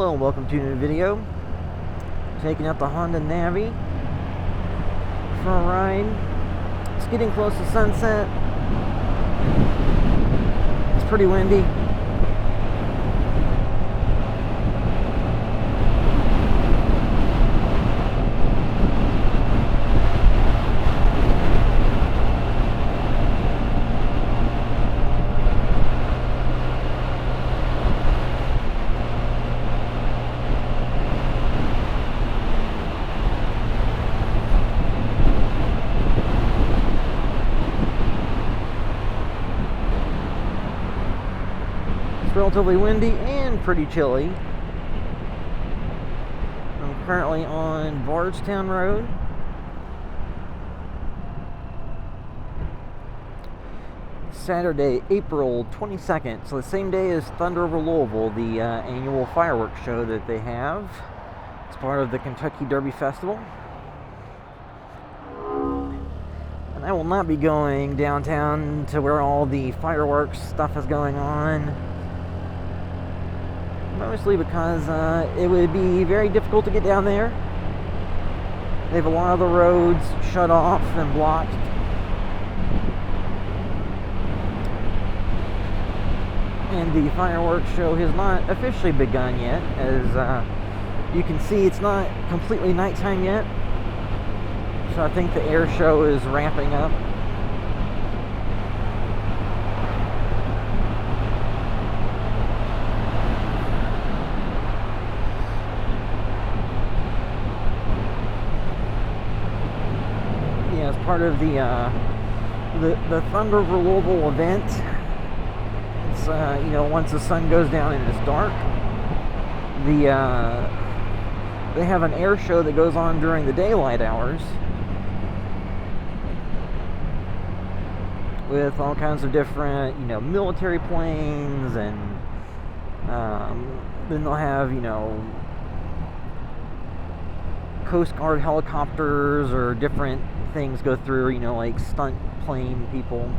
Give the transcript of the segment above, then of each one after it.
Hello and welcome to a new video. Taking out the Honda Navi for a ride. It's getting close to sunset. It's pretty windy. It's relatively windy and pretty chilly. I'm currently on Bardstown Road. Saturday, April 22nd, so the same day as Thunder over Louisville, the annual fireworks show that they have. It's part of the Kentucky Derby Festival. And I will not be going downtown to where all the fireworks stuff is going on. Mostly because it would be very difficult to get down there. They have a lot of the roads shut off and blocked. And the fireworks show has not officially begun yet. As you can see, it's not completely nighttime yet. So I think the air show is ramping up. As part of the Thunder over Louisville event. It's once the sun goes down and it's dark, they have an air show that goes on during the daylight hours with all kinds of different military planes, and then they'll have Coast Guard helicopters or different things go through, like stunt plane people.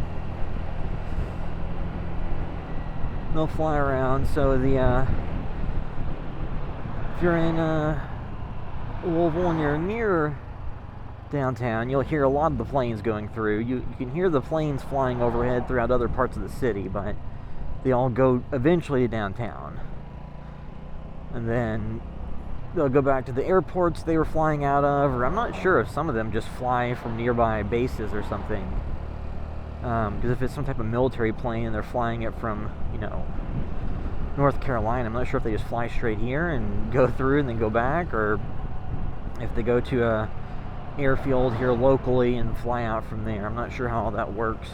They'll fly around. So if you're in Louisville and you're near downtown, you'll hear a lot of the planes going through. You can hear the planes flying overhead throughout other parts of the city, but they all go eventually to downtown. And then they'll go back to the airports they were flying out of, or I'm not sure if some of them just fly from nearby bases or something. Because if it's some type of military plane and they're flying it from, North Carolina, I'm not sure if they just fly straight here and go through and then go back, or if they go to a airfield here locally and fly out from there. I'm not sure how all that works.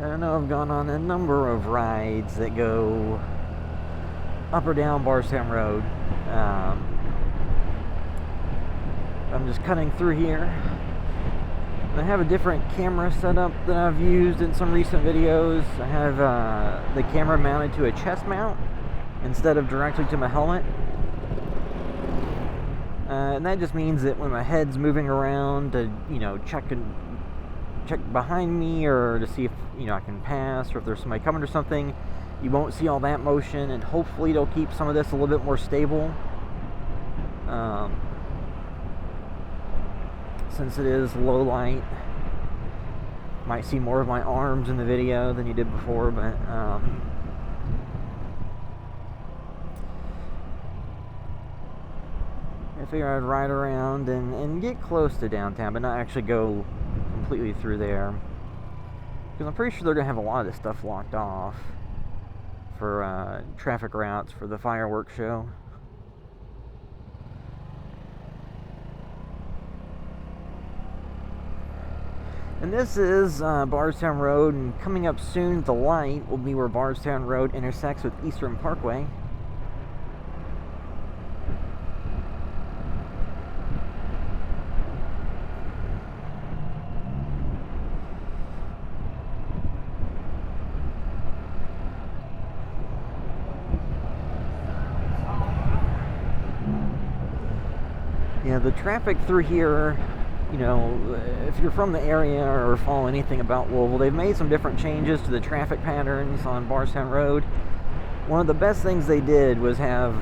I know I've gone on a number of rides that go up or down Bardstown Road. I'm just cutting through here. I have a different camera setup that I've used in some recent videos. I have the camera mounted to a chest mount instead of directly to my helmet. And that just means that when my head's moving around to, check behind me or to see if I can pass, or if there's somebody coming or something, you won't see all that motion, and hopefully it'll keep some of this a little bit more stable, since it is low light. Might see more of my arms in the video than you did before, but I figured I'd ride around and get close to downtown, but not actually go completely through there, because I'm pretty sure they're gonna have a lot of this stuff locked off for traffic routes for the fireworks show. And this is Bardstown Road, and coming up soon, the light will be where Bardstown Road intersects with Eastern Parkway. Yeah, the traffic through here, you know, if you're from the area or follow anything about Louisville, they've made some different changes to the traffic patterns on Bardstown Road. One of the best things they did was have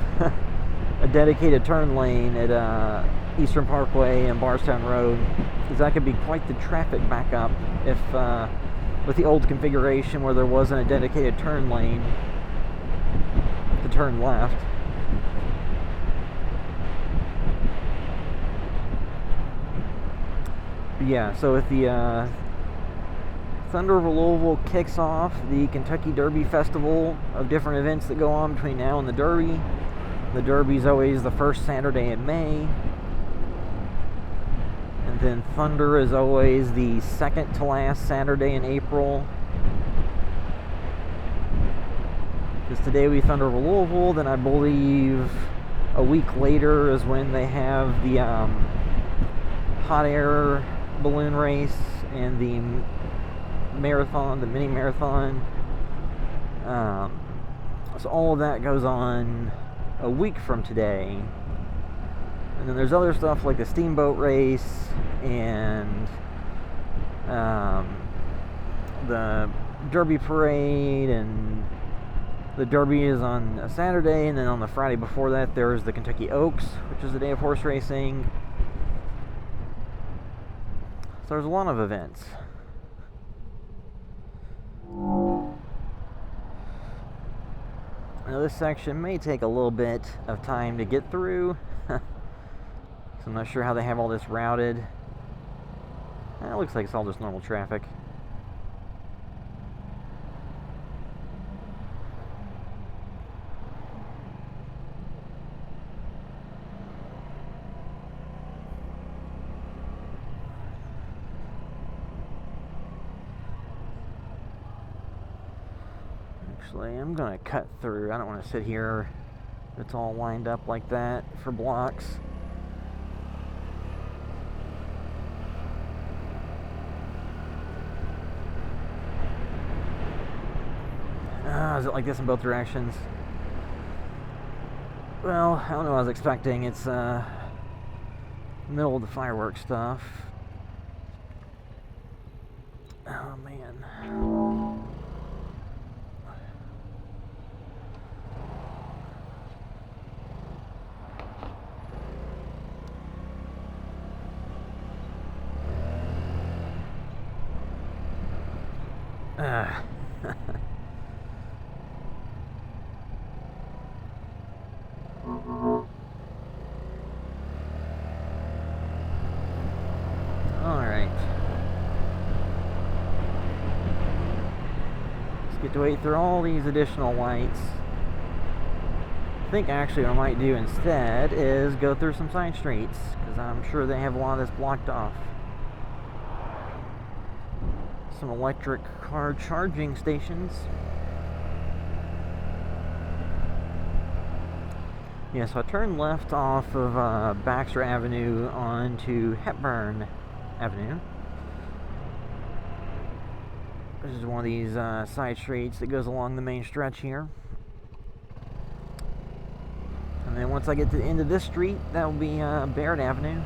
a dedicated turn lane at Eastern Parkway and Bardstown Road, because that could be quite the traffic backup if with the old configuration where there wasn't a dedicated turn lane to turn left. Yeah, so with the Thunder over Louisville kicks off the Kentucky Derby Festival of different events that go on between now and the Derby. The Derby's always the first Saturday in May. And then Thunder is always the second to last Saturday in April. Because today we Thunder over Louisville, then I believe a week later is when they have the hot air balloon race and the marathon, the mini marathon. So all of that goes on a week from today. And then there's other stuff like the steamboat race and the Derby parade, and the Derby is on a Saturday, and then on the Friday before that there's the Kentucky Oaks, which is the day of horse racing. So there's a lot of events. Now this section may take a little bit of time to get through. So I'm not sure how they have all this routed. It looks like it's all just normal traffic. Actually, I'm gonna cut through. I don't want to sit here. It's all lined up like that for blocks. Is it like this in both directions? Well, I don't know what I was expecting. It's middle of the fireworks stuff. Oh man. Alright. Let's get to wait through all these additional lights. I think actually what I might do instead is go through some side streets, because I'm sure they have a lot of this blocked off. Some electric car charging stations. Yeah, so I turned left off of Baxter Avenue onto Hepburn Avenue. This is one of these side streets that goes along the main stretch here. And then once I get to the end of this street, that will be Baird Avenue.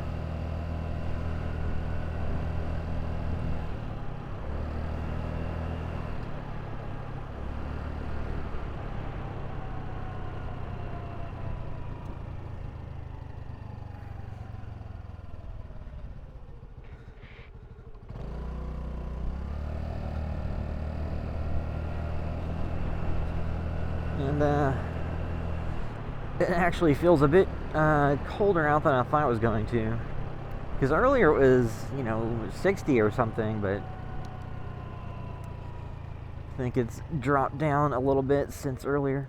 And it actually feels a bit colder out than I thought it was going to. Because earlier it was, 60 or something, but I think it's dropped down a little bit since earlier.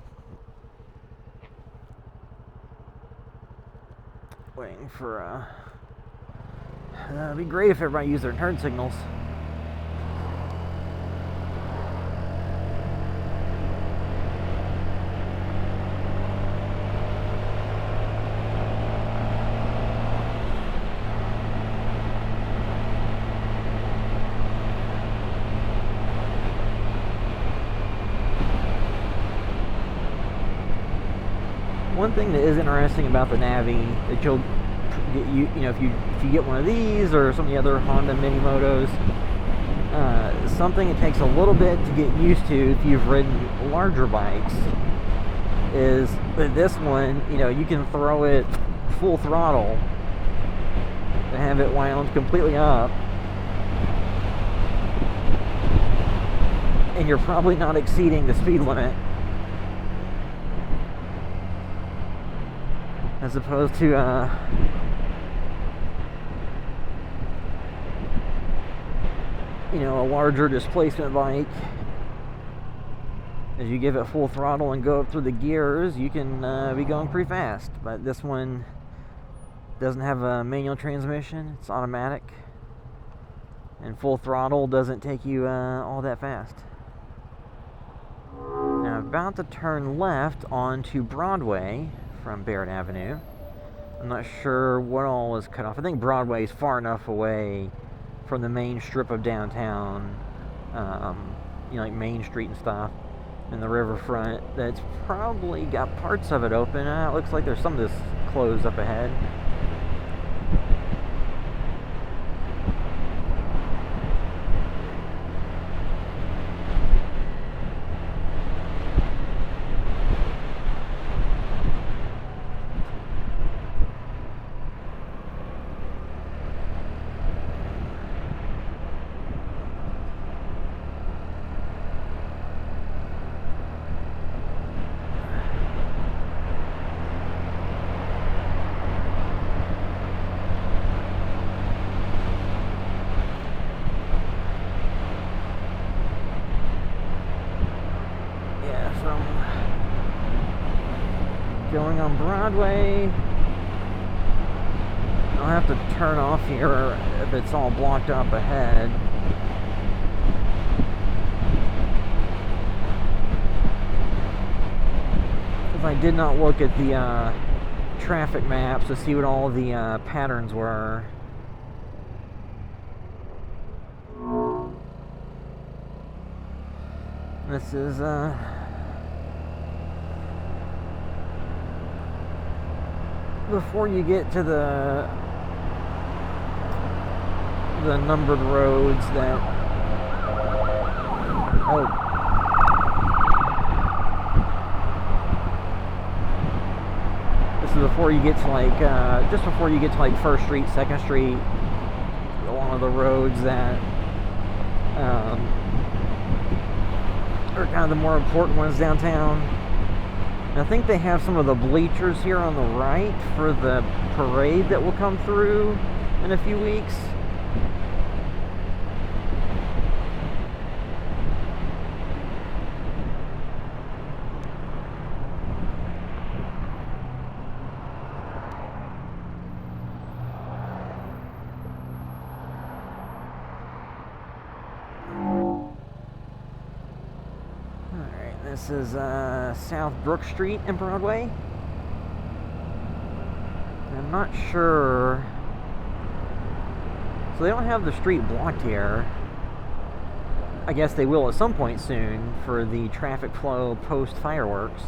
Waiting for, it'd be great if everybody used their turn signals. One thing that is interesting about the Navi that you'll if you get one of these or some of the other Honda mini motos, something it takes a little bit to get used to if you've ridden larger bikes is with this one, you can throw it full throttle and have it wound completely up, and you're probably not exceeding the speed limit, as opposed to a larger displacement bike. As you give it full throttle and go up through the gears, you can be going pretty fast. But this one doesn't have a manual transmission, it's automatic, and full throttle doesn't take you all that fast. Now, I'm about to turn left onto Broadway from Barrett Avenue. I'm not sure what all is cut off. I think Broadway is far enough away from the main strip of downtown, like Main Street and stuff, and the riverfront, that's probably got parts of it open. It looks like there's some of this closed up ahead. Going on Broadway, I'll have to turn off here if it's all blocked up ahead. Because I did not look at the traffic maps to see what all the patterns were. This is before you get to the numbered roads that this is before you get to just before you get to 1st Street, 2nd Street, along the roads that are kind of the more important ones downtown. I think they have some of the bleachers here on the right for the parade that will come through in a few weeks. This is South Brook Street and Broadway. I'm not sure. So they don't have the street blocked here. I guess they will at some point soon for the traffic flow post fireworks.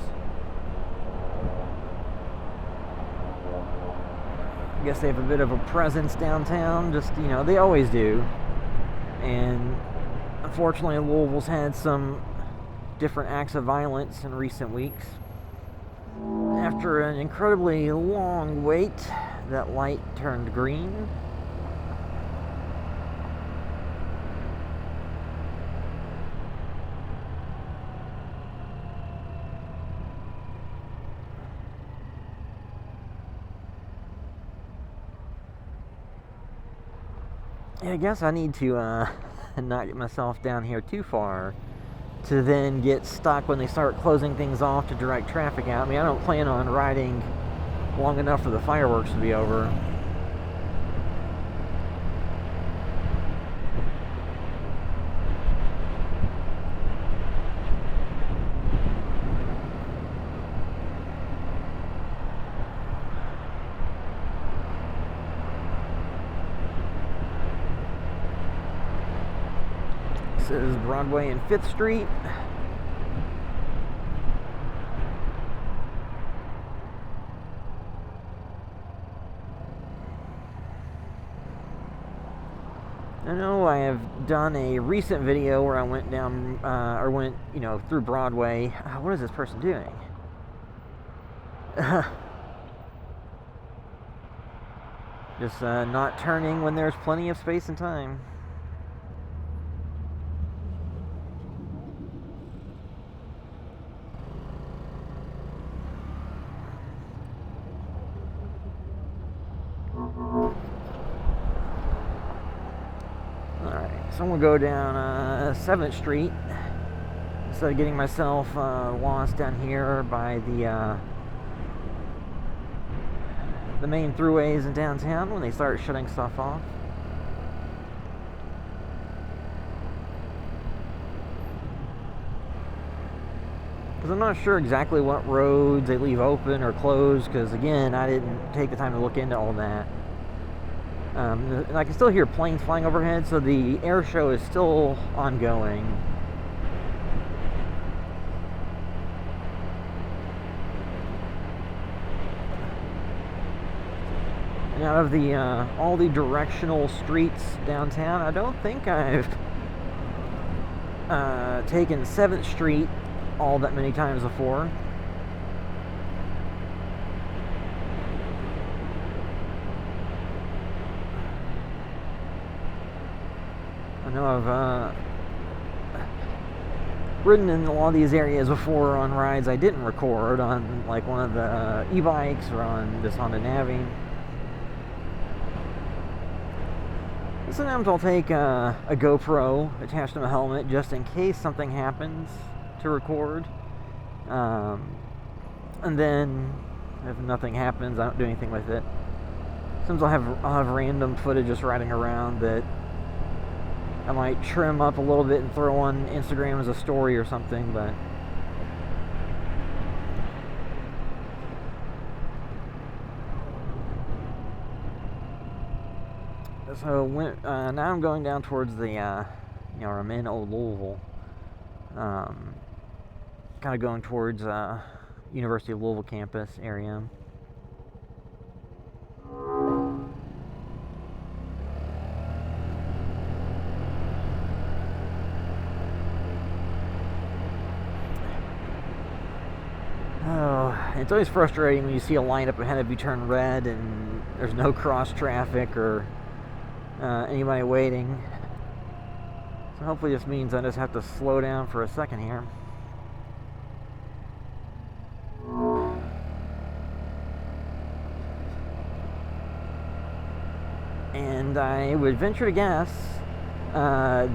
I guess they have a bit of a presence downtown, just, they always do. And unfortunately, Louisville's had some different acts of violence in recent weeks. After an incredibly long wait, that light turned green. Yeah, I guess I need to not get myself down here too far to then get stuck when they start closing things off to direct traffic out. I mean, I don't plan on riding long enough for the fireworks to be over. This is Broadway and 5th Street. I know I have done a recent video where I went down, or went, through Broadway. What is this person doing? Just not turning when there's plenty of space and time. So I'm going to go down 7th Street instead of getting myself lost down here by the main throughways in downtown when they start shutting stuff off. Because I'm not sure exactly what roads they leave open or closed, because again, I didn't take the time to look into all that. And I can still hear planes flying overhead, so the air show is still ongoing. And out of the all the directional streets downtown, I don't think I've taken 7th Street all that many times before. I know I've ridden in a lot of these areas before on rides I didn't record, on like one of the e-bikes or on this Honda Navi. Sometimes I'll take a GoPro attached to my helmet just in case something happens to record. And then if nothing happens, I don't do anything with it. Sometimes I'll have random footage just riding around that I might trim up a little bit and throw on Instagram as a story or something, but so now I'm going down towards the I'm in Old Louisville, kind of going towards University of Louisville campus area. It's always frustrating when you see a line up ahead of you turn red and there's no cross traffic or anybody waiting. So hopefully this means I just have to slow down for a second here. And I would venture to guess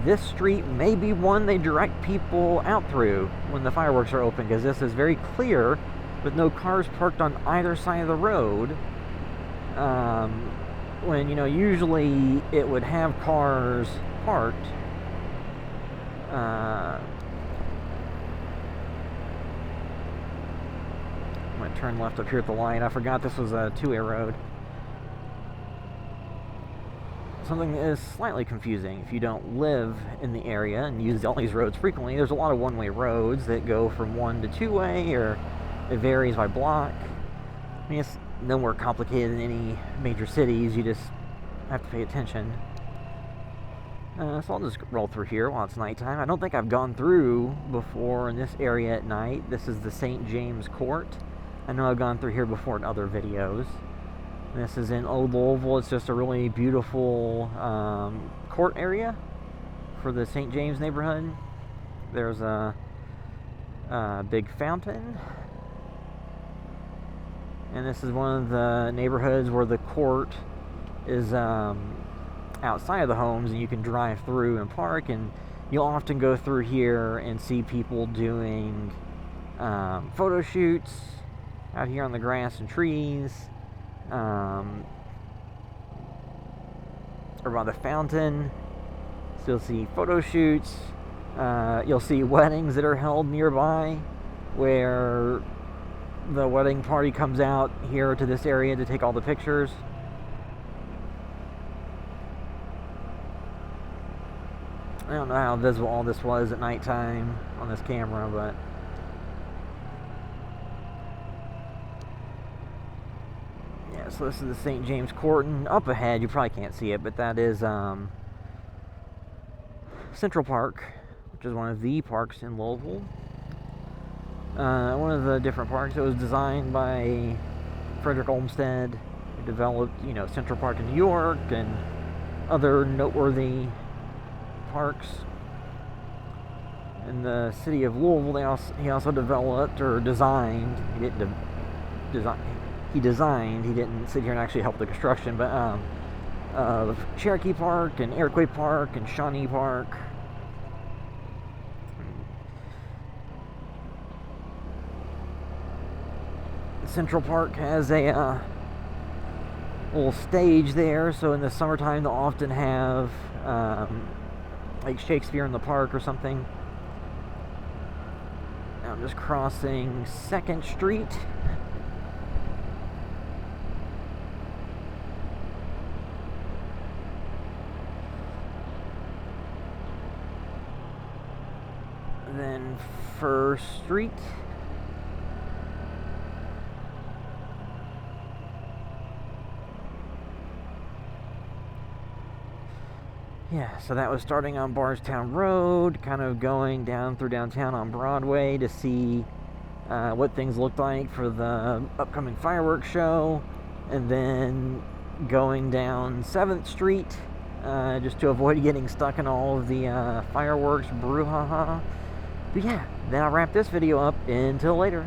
this street may be one they direct people out through when the fireworks are open, because this is very clear with no cars parked on either side of the road. When, usually it would have cars parked. I'm going to turn left up here at the light. I forgot this was a two-way road. Something that is slightly confusing if you don't live in the area and use all these roads frequently. There's a lot of one-way roads that go from one to two-way, or it varies by block. I mean, it's no more complicated than any major cities. You just have to pay attention. So I'll just roll through here while it's nighttime. I don't think I've gone through before in this area at night. This is the St. James Court. I know I've gone through here before in other videos. This is in Old Louisville. It's just a really beautiful court area for the St. James neighborhood. There's a big fountain. And this is one of the neighborhoods where the court is outside of the homes, and you can drive through and park, and you'll often go through here and see people doing photo shoots out here on the grass and trees, or by the fountain. So you'll see photo shoots, you'll see weddings that are held nearby where the wedding party comes out here to this area to take all the pictures. I don't know how visible all this was at nighttime on this camera, but yeah, so this is the St. James Court, and up ahead, you probably can't see it, but that is Central Park, which is one of the parks in Louisville. One of the different parks. It was designed by Frederick Olmsted, who developed, Central Park in New York and other noteworthy parks. In the city of Louisville, he also developed or designed. He didn't design. He designed. He didn't sit here and actually help the construction. But Cherokee Park and Iroquois Park and Shawnee Park. Central Park has a little stage there, so in the summertime they'll often have like Shakespeare in the park or something. Now I'm just crossing 2nd Street. Then 1st Street. Yeah, so that was starting on Bardstown Road, kind of going down through downtown on Broadway to see what things looked like for the upcoming fireworks show, and then going down 7th Street just to avoid getting stuck in all of the fireworks brouhaha. But yeah, then I'll wrap this video up. Until later.